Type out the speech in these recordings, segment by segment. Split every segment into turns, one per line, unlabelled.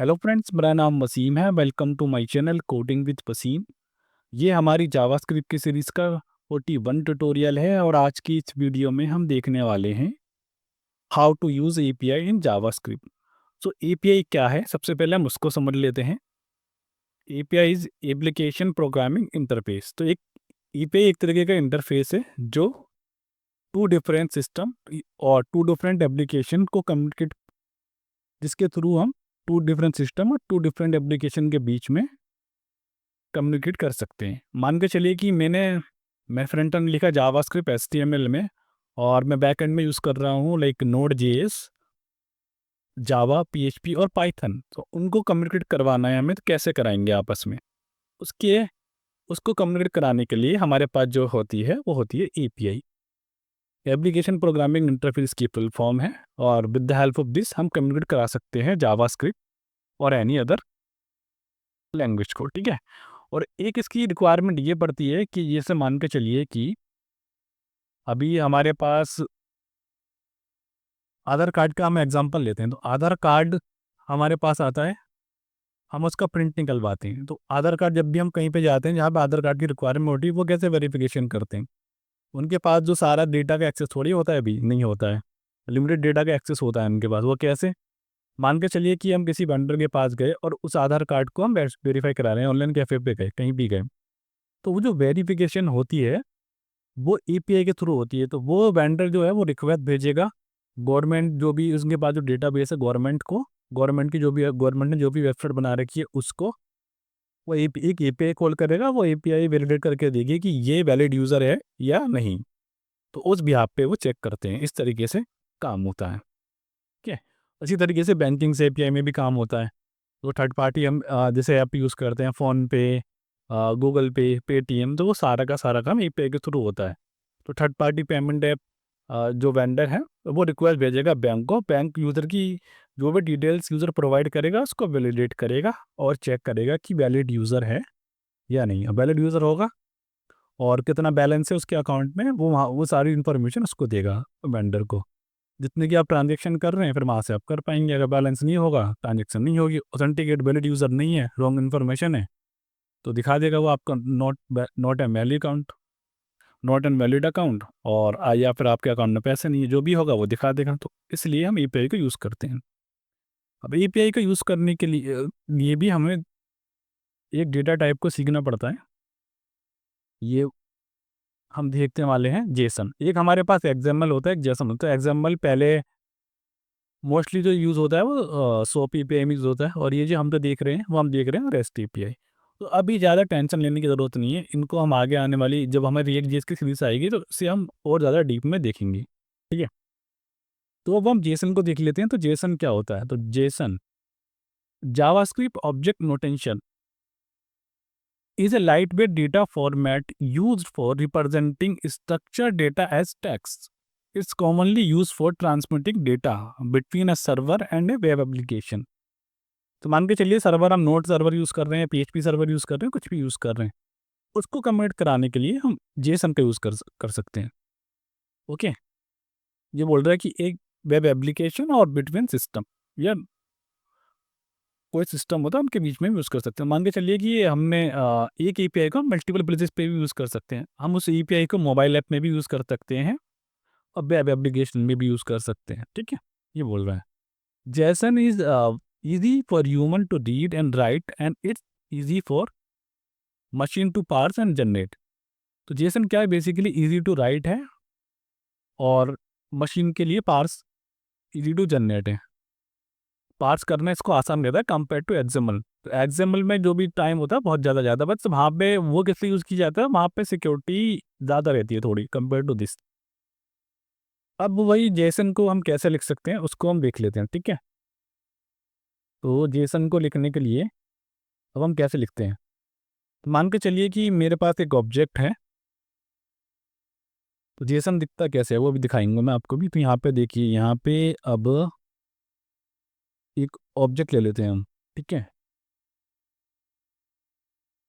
Hello friends, मेरा नाम वसीम है। Welcome to my channel coding with Wasim. ये हमारी जावास्क्रिप्ट की सीरीज़ का 41 ट्यूटोरियल है और आज की इस वीडियो में हम देखने वाले हैं how to use API in JavaScript. So API क्या है, सबसे पहले हम उसको समझ लेते हैं। API is application programming interface. तो एक एपीआई एक तरीके का इंटरफेस है जो टू डिफरेंट सिस्टम और टू डिफरेंट एप्लीकेशन को कम्युनिकेट, जिसके थ्रू हम टू डिफरेंट सिस्टम और टू डिफरेंट एप्लीकेशन के बीच में कम्युनिकेट कर सकते हैं। मान के चलिए कि मैं फ्रंट एंड लिखा जावास्क्रिप्ट एचटीएमएल में और मैं बैक एंड में यूज़ कर रहा हूँ लाइक नोड जेएस, जावा, पीएचपी और पाइथन। तो उनको कम्युनिकेट करवाना है हमें, तो कैसे कराएंगे आपस में? उसके उसको कम्युनिकेट कराने के लिए हमारे पास जो होती है वो होती है एपीआई, एप्लीकेशन प्रोग्रामिंग इंटरफेस की फुल फॉर्म है। और with the help of this हम कम्युनिकेट करा सकते हैं जावास्क्रिप्ट और एनी अदर लैंग्वेज को, ठीक है। और एक इसकी रिक्वायरमेंट ये पड़ती है कि जैसे मान के चलिए कि अभी हमारे पास आधार कार्ड का हम एग्जांपल लेते हैं, तो आधार कार्ड हमारे पास आता है, हम उसका प्रिंट निकलवाते हैं। तो आधार कार्ड जब भी हम कहीं पे जाते हैं जहाँ पे आधार कार्ड की रिक्वायरमेंट होती है, वो कैसे वेरिफिकेशन करते हैं? उनके पास जो सारा डेटा का एक्सेस थोड़ी होता है, अभी नहीं होता है, लिमिटेड डेटा का एक्सेस होता है उनके पास। वो कैसे? मान के चलिए कि हम किसी वेंडर के पास गए और उस आधार कार्ड को हम वेरीफाई करा रहे हैं, ऑनलाइन कैफे पे गए, कहीं भी गए, तो वो जो वेरिफिकेशन होती है वो एपीआई के थ्रू होती है। तो वो वेंडर जो है वो रिक्वेस्ट भेजेगा, गवर्नमेंट जो भी उसके पास जो डेटाबेस है गवर्नमेंट को, गवर्नमेंट की जो भी गवर्नमेंट ने जो भी वेबसाइट बना रखी है उसको, वो एक एपीआई कॉल करेगा, वो एपीआई वैलिडेट करके देगी कि ये वैलिड यूज़र है या नहीं। तो उस बिहाफ पे वो चेक करते हैं। इस तरीके से काम होता है, ठीक है। इसी तरीके से बैंकिंग से एपीआई में भी काम होता है। तो थर्ड पार्टी हम जैसे ऐप यूज़ करते हैं, फ़ोन पे, गूगल पे, पेटीएम, तो वो सारा का सारा काम एपीआई के थ्रू होता है। तो थर्ड पार्टी पेमेंट ऐप जो वेंडर है वो रिक्वेस्ट भेजेगा बैंक को, बैंक यूज़र की जो भी डिटेल्स यूज़र प्रोवाइड करेगा उसको वैलिडेट करेगा और चेक करेगा कि वैलिड यूज़र है या नहीं। अब वैलिड यूज़र होगा और कितना बैलेंस है उसके अकाउंट में, वो वहाँ वो सारी इन्फॉर्मेशन उसको देगा वेंडर को। जितने की आप ट्रांजेक्शन कर रहे हैं फिर वहाँ से आप कर पाएंगे। अगर बैलेंस नहीं होगा, ट्रांजेक्शन नहीं होगी, ऑथेंटिकेट वैलिड यूज़र नहीं है, रॉन्ग इन्फॉर्मेशन है, तो दिखा देगा वो आपका not a valid account, not an valid account, और या फिर आपके अकाउंट में पैसे नहीं है, जो भी होगा वो दिखा देगा। तो इसलिए हम एपीआई को यूज़ करते हैं। अब एपीआई को यूज़ करने के लिए भी हमें एक डेटा टाइप को सीखना पड़ता है। ये हम देखने वाले हैं जेसन। एक हमारे पास एक्सएमएल होता है, एक जेसन होता है। एक्सएमएल पहले मोस्टली जो यूज़ होता है वो सोप एपीआई यूज़ होता है, और ये जो हम तो देख रहे हैं वो हम देख रहे हैं रेस्ट एपीआई। तो अभी ज़्यादा टेंशन लेने की ज़रूरत नहीं है, इनको हम आगे आने वाली जब हमें रिएक्ट जेएस की सीरीज आएगी तो इससे हम और ज़्यादा डीप में देखेंगे, ठीक है। तो अब हम जेसन को देख लेते हैं। तो जेसन क्या होता है? तो Jason JavaScript object notation is a lightweight data format used for representing structured data as text. It's commonly used for transmitting data between a server and a web application. तो मान के चलिए सर्वर हम node server use कर रहे हैं, PHP server use कर रहे हैं, कुछ भी यूज़ कर रहे हैं, उसको कम्युनिकेट कराने के लिए हम जेसन का यूज़ कर सकते हैं। ओके, ये बोल रहा है कि एक वेब एप्लीकेशन और बिटवीन सिस्टम या कोई सिस्टम होता है उनके बीच में भी यूज़ कर सकते हैं। मान के चलिए कि ये हमने एक एपीआई को मल्टीपल प्लेसेस पे भी यूज़ कर सकते हैं। हम उस एपीआई को मोबाइल ऐप में भी यूज़ कर सकते हैं और वेब एप्लीकेशन में भी यूज़ कर सकते हैं, ठीक है। ये बोल रहा है JSON is easy for human to read and write and it's easy for machine to parse and generate. तो जेसन क्या है? बेसिकली ईजी टू राइट है और मशीन के लिए पार्स, ईजी टू जनरेट है। पार्स करना इसको आसान रहता है कंपेयर टू एक्सएमएल। तो एक्सएमएल में जो भी टाइम होता है बहुत ज़्यादा बस वहाँ पे वो किस लिए यूज़ की जाता है, वहाँ पे सिक्योरिटी ज़्यादा रहती है थोड़ी कंपेयर टू दिस। अब वही जेसन को हम कैसे लिख सकते हैं उसको हम देख लेते हैं, ठीक है। तो जेसन को लिखने के लिए अब हम कैसे लिखते हैं? तो मान के चलिए कि मेरे पास एक ऑब्जेक्ट है, तो जेसन दिखता कैसे है वो भी दिखाएंगे मैं आपको भी। तो यहाँ पे देखिए, यहाँ पे अब एक ऑब्जेक्ट ले लेते हैं हम, ठीक है।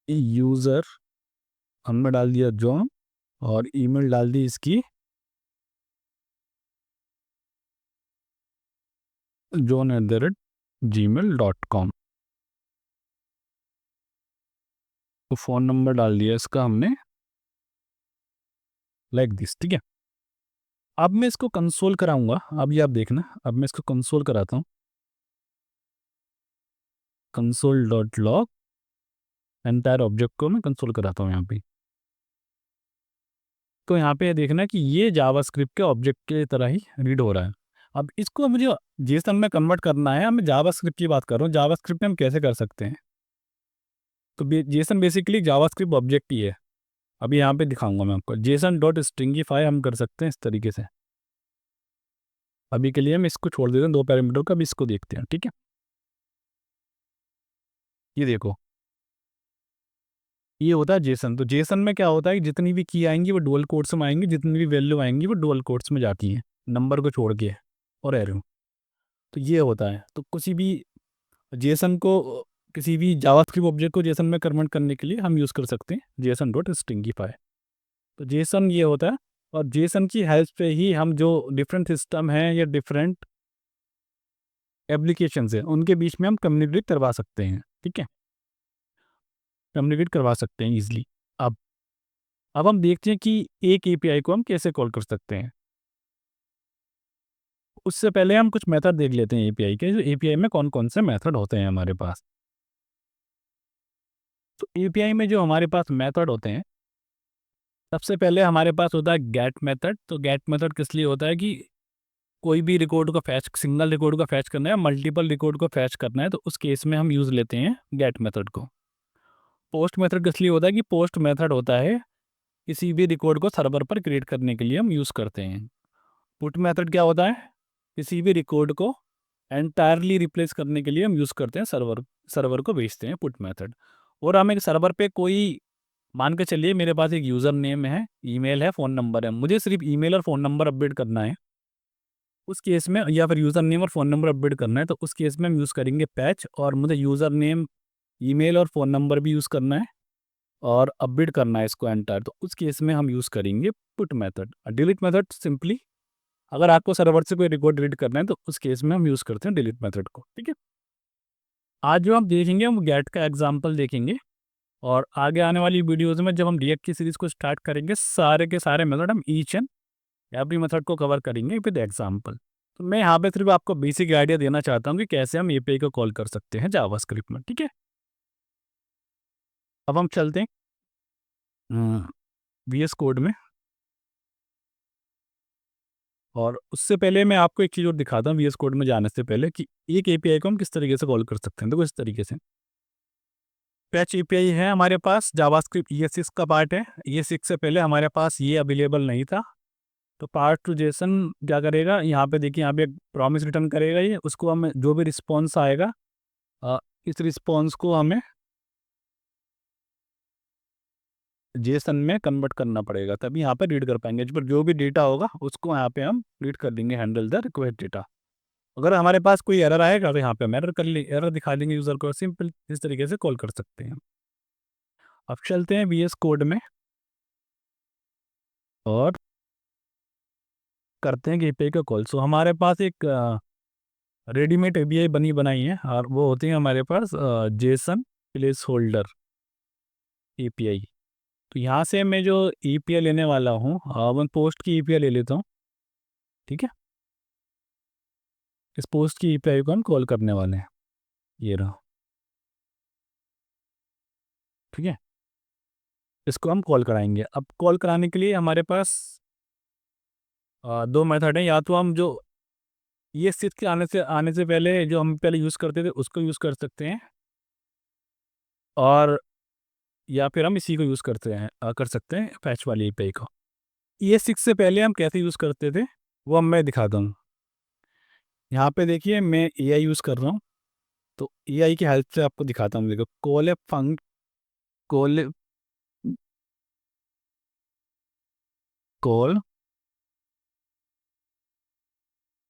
यूज़र हमने डाल दिया जॉन और ईमेल डाल दी इसकी john@gmail.com। तो फ़ोन नंबर डाल दिया इसका हमने, लाइक दिस, ठीक है। अब मैं इसको कंसोल कराऊँगा, अभी आप देखना, अब मैं इसको कंसोल कराता हूँ। Console dot log entire object को मैं कंसोल कराता हूँ यहाँ पे। तो यहाँ पे देखना कि ये जावास्क्रिप्ट के ऑब्जेक्ट की तरह ही रीड हो रहा है। अब इसको मुझे जेसन में कन्वर्ट करना है, अब मैं जावास्क्रिप्ट की बात कर रहा हूँ, जावास्क्रिप्ट में हम कैसे कर सकते हैं? तो जेसन बेसिकली जावास्क्रिप्ट ऑब्जेक्ट ही है। अभी यहाँ पे दिखाऊंगा मैं आपको, जेसन डॉट स्ट्रिंगिफाई हम कर सकते हैं इस तरीके से। अभी के लिए हम इसको छोड़ देते हैं 2 पैरामीटर का, अभी इसको देखते हैं, ठीक है। ये देखो, ये होता है जेसन। तो जेसन में क्या होता है कि जितनी भी की आएंगी वो डुअल कोट्स में आएंगी, जितनी भी वैल्यू आएंगी वो डुअल कोट्स में जाती हैं, नंबर को छोड़ के और एरो। तो ये होता है। तो किसी भी जेसन को, किसी भी जावास्क्रिप्ट ऑब्जेक्ट को जेसन में कन्वर्ट करने के लिए हम यूज़ कर सकते हैं जेसन डॉट स्ट्रिंगिफाई। तो जेसन ये होता है, और जेसन की हेल्प से ही हम जो डिफरेंट सिस्टम हैं या डिफरेंट एप्लीकेशंस हैं उनके बीच में हम कम्युनिकेट करवा सकते हैं, ठीक है। कम्युनिकेट करवा सकते हैं ईजिली। अब अब हम देखते हैं कि एक एपीआई को हम कैसे कॉल कर सकते हैं। उससे पहले हम कुछ मेथड देख लेते हैं एपीआई के, जो एपीआई में कौन कौन से मेथड होते हैं हमारे पास। तो एपीआई में जो हमारे पास मेथड होते हैं, सबसे पहले हमारे पास होता है गेट मेथड। तो गेट मेथड किस लिए होता है कि कोई भी रिकॉर्ड को फैच, सिंगल रिकॉर्ड को फैच करना है, मल्टीपल रिकॉर्ड को फैच करना है, तो उस केस में हम यूज़ लेते हैं गेट मेथड को। पोस्ट मेथड किस लिए होता है कि पोस्ट मेथड होता है किसी भी रिकॉर्ड को सर्वर पर क्रिएट करने के लिए हम यूज़ करते हैं। पुट मेथड क्या होता है, किसी भी रिकॉर्ड को एंटायरली रिप्लेस करने के लिए हम यूज़ करते हैं, सर्वर सर्वर को भेजते हैं पुट मेथड। और हम एक सर्वर पे कोई, मान के चलिए मेरे पास एक यूज़र नेम है, ईमेल है, फ़ोन नंबर है, मुझे सिर्फ ईमेल और फ़ोन नंबर अपडेट करना है उस केस में, या फिर यूज़र नेम और फ़ोन नंबर अपडेट करना है, तो उस केस में हम यूज़ करेंगे पैच। और मुझे यूज़र नेम, ईमेल और फ़ोन नंबर भी यूज़ करना है और अपडेट करना है इसको एंटायर, तो उस केस में हम यूज़ करेंगे put method. Delete method simply, अगर आपको सर्वर से कोई रिकॉर्ड डिलीट करना है तो उस केस में हम यूज़ करते हैं डिलीट मेथड को, ठीक है। आज जो हम देखेंगे हम गेट का एग्जाम्पल देखेंगे, और आगे आने वाली वीडियोज़ में जब हम रिएक्ट की सीरीज़ को स्टार्ट करेंगे, सारे के सारे मेथड हम ईच एंड एवरी मेथड को कवर करेंगे विद एग्जाम्पल। तो मैं यहाँ पे सिर्फ आपको बेसिक आइडिया देना चाहता हूँ कि कैसे हम एपीआई को कॉल कर सकते हैं जावास्क्रिप्ट में, ठीक है। अब हम चलते हैं वीएस कोड में, और उससे पहले मैं आपको एक चीज़ और दिखाता हूँ वीएस कोड में जाने से पहले, कि एक एपीआई को हम किस तरीके से कॉल कर सकते हैं। देखो इस तरीके से, पैच एपीआई है हमारे पास, जावास्क्रिप्ट ES6 का पार्ट है। ES6 से पहले हमारे पास ये अवेलेबल नहीं था। तो पार्ट टू जेसन क्या करेगा, यहाँ पे देखिए, यहाँ पे एक प्रॉमिस रिटर्न करेगा ये, उसको हम जो भी रिस्पॉन्स आएगा, अ, इस रिस्पॉन्स को हमें जेसन में कन्वर्ट करना पड़ेगा, तभी यहाँ पे रीड कर पाएंगे। जो पर जो भी डेटा होगा उसको यहाँ पे हम रीड कर देंगे, हैंडल द रिक्वायर्ड डेटा। अगर हमारे पास कोई एरर आएगा तो यहाँ पे हम एरर कर ले, एरर दिखा देंगे यूज़र को। सिंपल इस तरीके से कॉल कर सकते हैं। अब चलते हैं VS कोड में और करते हैं एपीआई का कॉल। सो हमारे पास एक रेडीमेड एपीआई बनी बनाई है, और वो होती है हमारे पास जेसन प्लेस होल्डर एपीआई। तो यहाँ से मैं जो एपीआई लेने वाला हूँ, मैं पोस्ट की एपीआई ले लेता हूँ, ठीक है। इस पोस्ट की एपीआई को हम कॉल करने वाले हैं, ये रहा, ठीक है। इसको हम कॉल कराएंगे। अब कॉल कराने के लिए हमारे पास 2 मेथड हैं। या तो हम जो ये सिक्स के आने से पहले जो हम पहले यूज़ करते थे उसको यूज़ कर सकते हैं, और या फिर हम इसी को यूज़ कर सकते हैं फैच वाली एपीआई को। ES6 से पहले हम कैसे यूज़ करते थे वो अब मैं दिखाता हूँ। यहाँ पे देखिए मैं एआई यूज़ कर रहा हूँ, तो एआई की हेल्प से आपको दिखाता हूँ। देखो, call call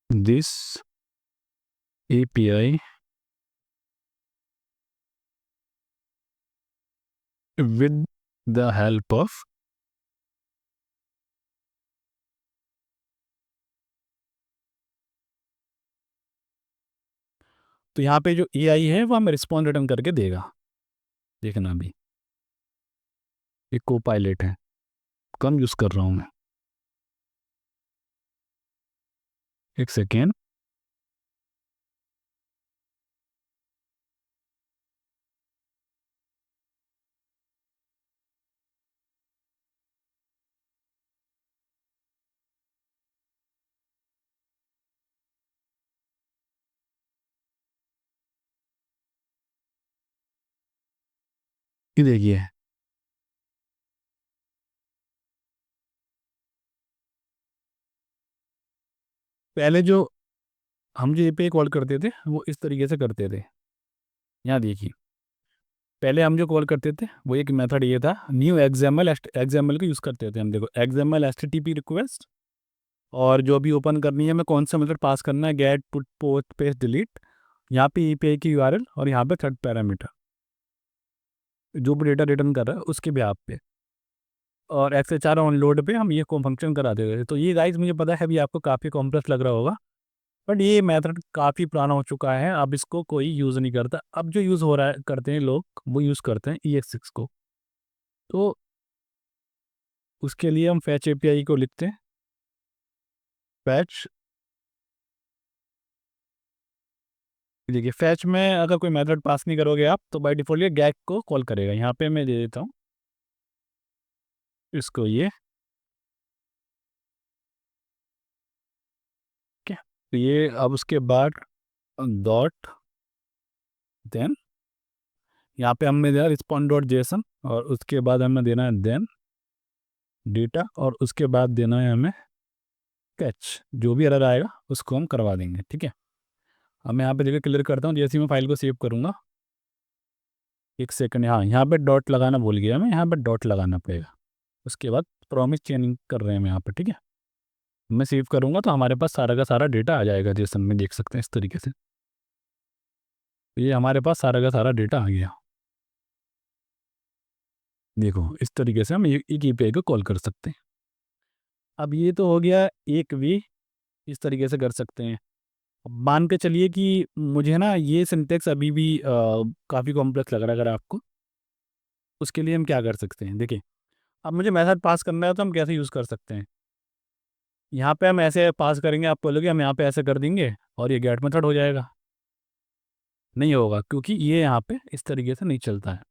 this API with the help of तो यहाँ पे जो एआई है वो हमें रिस्पॉन्स रिटर्न करके देगा, देखना अभी। एक को पायलट है, कम यूज़ कर रहा हूँ मैं। एक सेकेंड। ये देखिए, पहले जो हम जो एपीआई कॉल करते थे वो इस तरीके से करते थे। यहाँ देखिए, पहले हम जो कॉल करते थे वो एक मेथड ये था, न्यू एक्सएमएल एक्सएमएल को यूज़ करते थे हम। देखो, एक्सएमएल एचटीटीपी रिक्वेस्ट, और जो भी ओपन करनी है हमें कौन सा मेथड पास करना है, get put post paste delete. यहाँ पे ईपीआई की यूआरएल और यहाँ पे थर्ड पैरामीटर जो भी डेटा रिटर्न कर रहा है उसके बेहाफ पे, और एक्सएचआर ऑन लोड पे हम ये को फंक्शन करा देते थे। तो ये गाइस मुझे पता है अभी आपको काफ़ी कॉम्प्लेक्स लग रहा होगा, बट ये मेथड काफ़ी पुराना हो चुका है, अब इसको कोई यूज़ नहीं करता। अब जो यूज़ हो रहा है करते हैं लोग, वो यूज़ करते हैं EX6 को। तो उसके लिए हम फैच एपीआई को लिखते हैं, फैच। देखिए, फैच में अगर कोई मेथड पास नहीं करोगे आप तो बाय डिफ़ॉल्ट ये गैग को कॉल करेगा। यहाँ पे मैं दे देता हूँ इसको ये, ठीक है। तो ये अब उसके बाद डॉट, देन यहाँ पे हमने दिया रिस्पॉन्ड डॉट जेसन, और उसके बाद हमें देना है देन डेटा, और उसके बाद देना है हमें कैच। जो भी एरर आएगा उसको हम करवा देंगे, ठीक है। अब मैं यहाँ पे जगह क्लियर करता हूँ, जैसे ही मैं फाइल को सेव करूँगा। एक सेकंड, हाँ यहाँ पे डॉट लगाना भूल गया मैं, यहाँ पे डॉट लगाना पड़ेगा। उसके बाद प्रॉमिस चेंजिंग कर रहे हैं हम यहाँ पे, ठीक है। मैं सेव करूँगा तो हमारे पास सारा का सारा डेटा आ जाएगा, जेसन में देख सकते हैं इस तरीके से। तो ये हमारे पास सारा का सारा डेटा आ गया। देखो, इस तरीके से हम एक ईपीआई को कॉल कर सकते हैं। अब ये तो हो गया एक वे, इस तरीके से कर सकते हैं। अब मान के चलिए कि मुझे ना ये सिंटेक्स अभी भी काफ़ी कॉम्प्लेक्स लग रहा है अगर आपको, उसके लिए हम क्या कर सकते हैं। देखिए, अब मुझे मेथड पास करना है तो हम कैसे यूज़ कर सकते हैं। यहाँ पे हम ऐसे पास करेंगे, आप बोलोगे हम यहाँ पे ऐसे कर देंगे और ये गेट मेथड हो जाएगा। नहीं होगा, क्योंकि ये यहाँ पे इस तरीके से नहीं चलता है।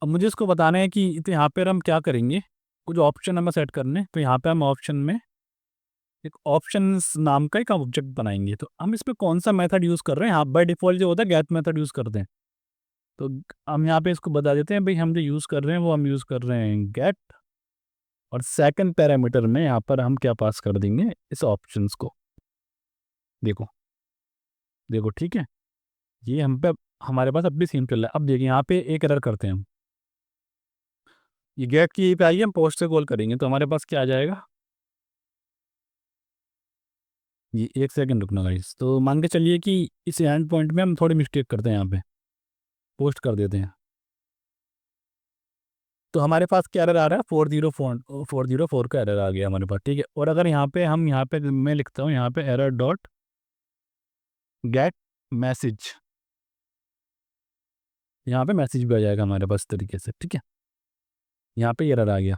अब मुझे इसको बताना है कि तो यहाँ पर हम क्या करेंगे, कुछ ऑप्शन हमें सेट करने। तो यहाँ पे हम ऑप्शन में एक ऑप्शंस नाम का एक ऑब्जेक्ट बनाएंगे। तो हम इस पे कौन सा मेथड यूज़ कर रहे हैं, आप बाय डिफ़ॉल्ट जो होता है गेट मेथड यूज़ करते हैं। तो हम यहाँ पे इसको बता देते हैं, भाई हम जो यूज़ कर रहे हैं वो हम यूज़ कर रहे हैं गेट, और सेकंड पैरामीटर में यहाँ पर हम क्या पास कर देंगे, इस ऑप्शंस को। देखो देखो, ठीक है। ये हम पे हमारे पास अब भी सेम चल रहा है। अब देखिए, यहाँ पे एक एरर करते हैं हम, ये गेट की पे आइए, हम पोस्ट से कॉल करेंगे तो हमारे पास क्या आ जाएगा। ये एक सेकंड रुकना गाइस। तो मान के चलिए कि इस एंड पॉइंट में हम थोड़ी मिस्टेक करते हैं, यहाँ पे पोस्ट कर देते हैं। तो हमारे पास क्या एरर आ रहा है, 404 का एरर आ गया हमारे पास, ठीक है। और अगर यहाँ पे हम यहाँ पे मैं लिखता हूँ यहाँ पे एरर डॉट गेट मैसेज, यहाँ पे मैसेज भी आ जाएगा हमारे पास इस तरीके से, ठीक है। यहाँ पे एरर आ गया।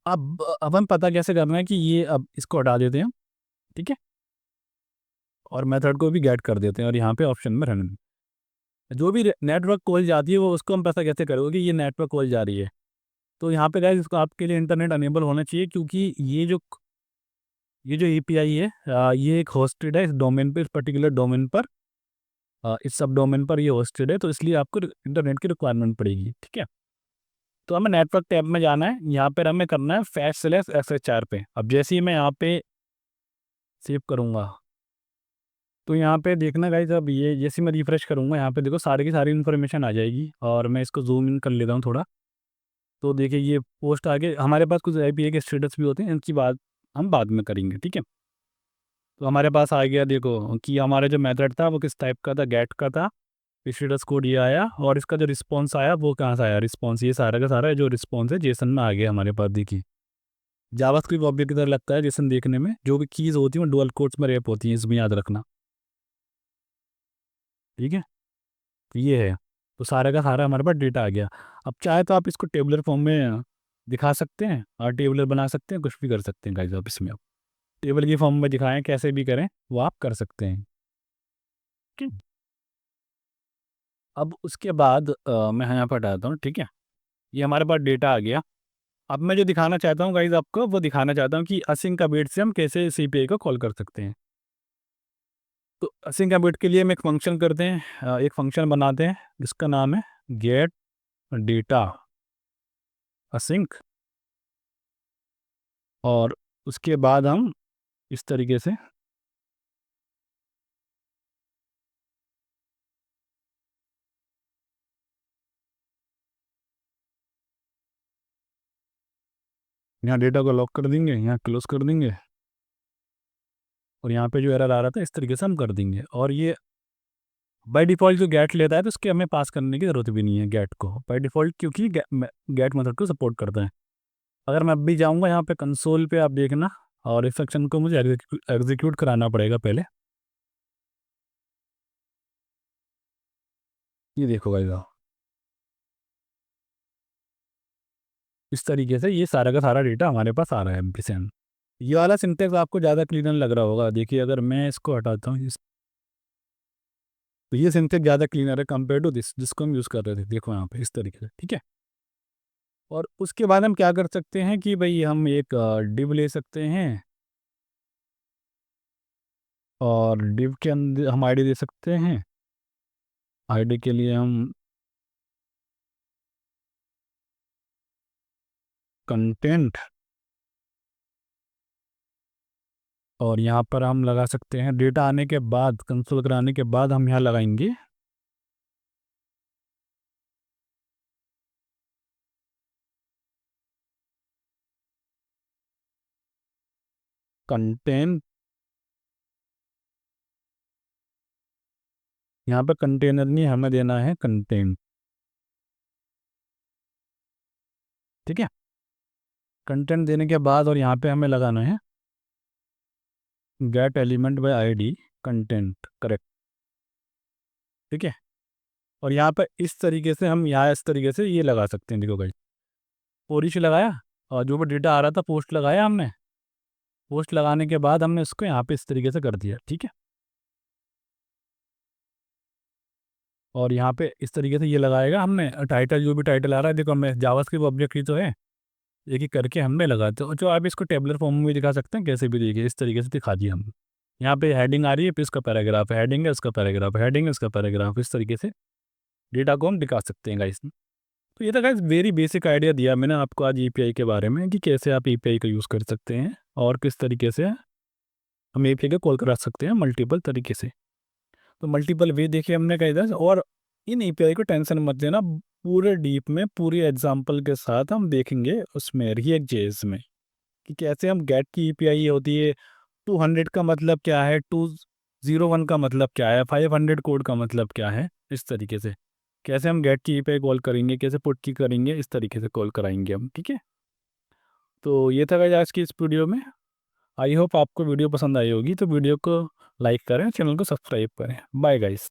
अब हम पता कैसे करना है कि ये, अब इसको हटा देते हैं, ठीक है। और मेथड को भी गेट कर देते हैं, और यहाँ पे ऑप्शन में रन, जो भी नेटवर्क कॉल जाती है वो उसको हम पता कैसे करोगे कि ये नेटवर्क कॉल जा रही है। तो यहाँ पे गाइस इसको आपके लिए इंटरनेट अनेबल होना चाहिए, क्योंकि ये जो एपीआई है, ये एक होस्टेड है इस डोमेन पे, इस पर्टिकुलर डोमेन पर, इस सब डोमेन पर ये होस्टेड है, तो इसलिए आपको इंटरनेट की रिक्वायरमेंट पड़ेगी, ठीक है। तो हमें नेटवर्क टैब में जाना है, यहाँ पर हमें करना है /SHR पे। अब जैसे ही मैं यहाँ पे सेव करूँगा तो यहाँ पे देखना गाइस, अब ये जैसे मैं रिफ्रेश करूँगा यहाँ पे देखो सारी की सारी इन्फॉर्मेशन आ जाएगी, और मैं इसको जूम इन कर लेता हूँ थोड़ा। तो देखिए, ये पोस्ट आगे हमारे पास कुछ आईपीए के स्टेटस भी होते हैं, इनकी बात हम बाद में करेंगे, ठीक है। तो हमारे पास आ गया देखो कि हमारा जो मेथड था वो किस टाइप का था, गेट का था। स्टेटस कोड ये आया, और इसका जो रिस्पॉन्स आया वो कहाँ से आया, रिस्पॉन्स ये सारा का सारा जो रिस्पॉन्स है जेसन में आ गया हमारे पास। देखिए, जावास्क्रिप्ट ऑब्जेक्ट की तरह लगता है जेसन देखने में, जो भी कीज़ होती हैं वो डुअल कोट्स में रैप होती हैं, इसमें याद रखना, ठीक है। तो ये है, तो सारा का सारा हमारे पास डेटा आ गया। अब चाहे तो आप इसको टेबलर फॉर्म में दिखा सकते हैं और टेबलर बना सकते हैं, कुछ भी कर सकते हैं गाइस। आप इसमें आप टेबल की फॉर्म में दिखाएं, कैसे भी करें वो आप कर सकते हैं। ठीक है। अब उसके बाद मैं यहाँ पर हटाता हूँ। ठीक है, ये हमारे पास डेटा आ गया। अब मैं जो दिखाना चाहता हूँ गाइस आपको, वो दिखाना चाहता हूँ कि असिंक का वेट से हम कैसे सीपीआई को कॉल कर सकते हैं। तो असिंक का वेट के लिए हम एक फंक्शन करते हैं, एक फंक्शन बनाते हैं जिसका नाम है गेट डेटा असिंक। और उसके बाद हम इस तरीके से यहाँ डेटा को लॉक कर देंगे, यहाँ क्लोज कर देंगे, और यहाँ पे जो एरर आ रहा था इस तरीके से हम कर देंगे। और ये बाय डिफ़ॉल्ट जो गेट लेता है तो उसके हमें पास करने की ज़रूरत भी नहीं है गेट को बाय डिफ़ॉल्ट, क्योंकि गेट मेथड को सपोर्ट करता है। अगर मैं अब भी जाऊँगा यहाँ पे कंसोल पे, आप देखना, और इस सेक्शन को मुझे एग्जीक्यूट कराना पड़ेगा पहले। ये देखो गाइस, इस तरीके से ये सारा का सारा डेटा हमारे पास आ रहा है एम्पीसेंट। ये वाला सिंटेक्स आपको ज़्यादा क्लीनर लग रहा होगा। देखिए अगर मैं इसको हटाता हूँ तो ये सिंटेक्स ज़्यादा क्लीनर है कंपेयर टू दिस जिसको हम यूज़ कर रहे थे। देखो यहाँ पे इस तरीके से। ठीक है, और उसके बाद हम क्या कर सकते हैं कि भाई हम एक डिव ले सकते हैं, और डिव के अंदर हम आईडी दे सकते हैं। आईडी के लिए हम कंटेंट, और यहाँ पर हम लगा सकते हैं डेटा आने के बाद, कंसोल कराने के बाद हम यहाँ लगाएंगे कंटेंट। यहाँ पर कंटेनर नहीं, हमें देना है कंटेंट। ठीक है, कंटेंट देने के बाद और यहाँ पे हमें लगाना है gate element by ID content correct. ठीक है, और यहाँ पर इस तरीके से हम यहाँ इस तरीके से ये लगा सकते हैं। देखो भाई, पोरिश लगाया, और जो भी डेटा आ रहा था पोस्ट लगाया हमने। पोस्ट लगाने के बाद हमने इसको यहाँ पे इस तरीके से कर दिया। ठीक है, और यहाँ पे इस तरीके से ये लगाएगा हमने टाइटल, जो भी टाइटल आ रहा है। देखो मैं जावास्क्रिप्ट ऑब्जेक्ट ही तो है, एक एक करके हमने लगा। तो जो आप इसको टेबलर फॉर्म में भी दिखा सकते हैं, कैसे भी देखिए इस तरीके से दिखा दिया हम। यहाँ पे हेडिंग आ रही है, फिर इसका पैराग्राफ है, हेडिंग है, इसका पैराग्राफ, हेडिंग है, इसका पैराग्राफ, इस तरीके से डेटा को हम दिखा सकते हैं गाइस। तो ये था गाइस वेरी बेसिक आइडिया दिया मैंने आपको आज एपीआई के बारे में, कि कैसे आप एपीआई का यूज़ कर सकते हैं और किस तरीके से हम एपीआई का कॉल करा सकते हैं मल्टीपल तरीके से। तो मल्टीपल वे देखिए हमने कहा इधर। और इन एपीआई को टेंशन मत देना, पूरे डीप में पूरी एग्जांपल के साथ हम देखेंगे उसमें रिएक्ट जेएस में, कि कैसे हम गेट की एपीआई होती है, 200 का मतलब क्या है, 201 का मतलब क्या है, 500 कोड का मतलब क्या है, इस तरीके से कैसे हम गेट की एपीआई कॉल करेंगे, कैसे पुट की करेंगे, इस तरीके से कॉल कराएंगे हम। ठीक है, तो ये था गाइस आज की इस वीडियो में। आई होप आपको वीडियो पसंद आई होगी, तो वीडियो को लाइक करें, चैनल को सब्सक्राइब करें। Bye guys.